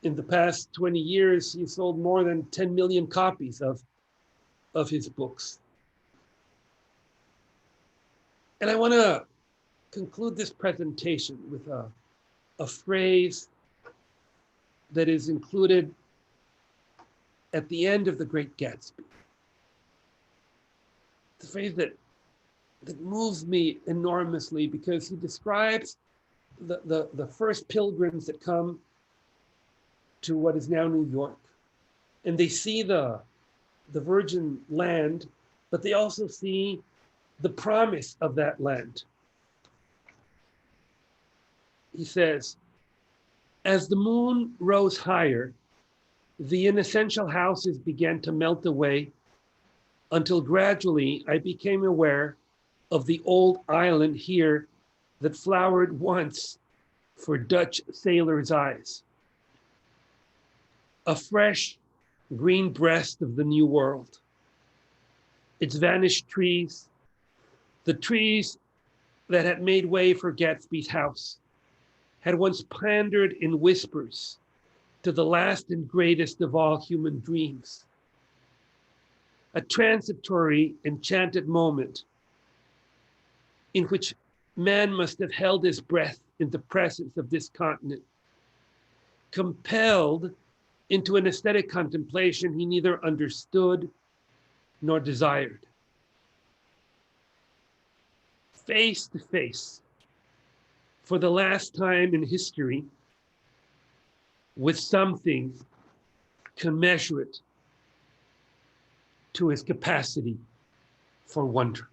In the past 20 years, he sold more than 10 million copies of his books. And I want to conclude this presentation with a phrase that is included at the end of The Great Gatsby. The phrase that moves me enormously because he describes the first pilgrims that come to what is now New York. And they see the virgin land, but they also see the promise of that land. He says, as the moon rose higher, the inessential houses began to melt away until gradually I became aware of the old island here that flowered once for Dutch sailors' eyes. A fresh green breast of the new world. Its vanished trees, the trees that had made way for Gatsby's house, had once pandered in whispers to the last and greatest of all human dreams. A transitory, enchanted moment in which man must have held his breath in the presence of this continent, compelled into an aesthetic contemplation he neither understood nor desired. Face to face, for the last time in history, with something commensurate to his capacity for wonder.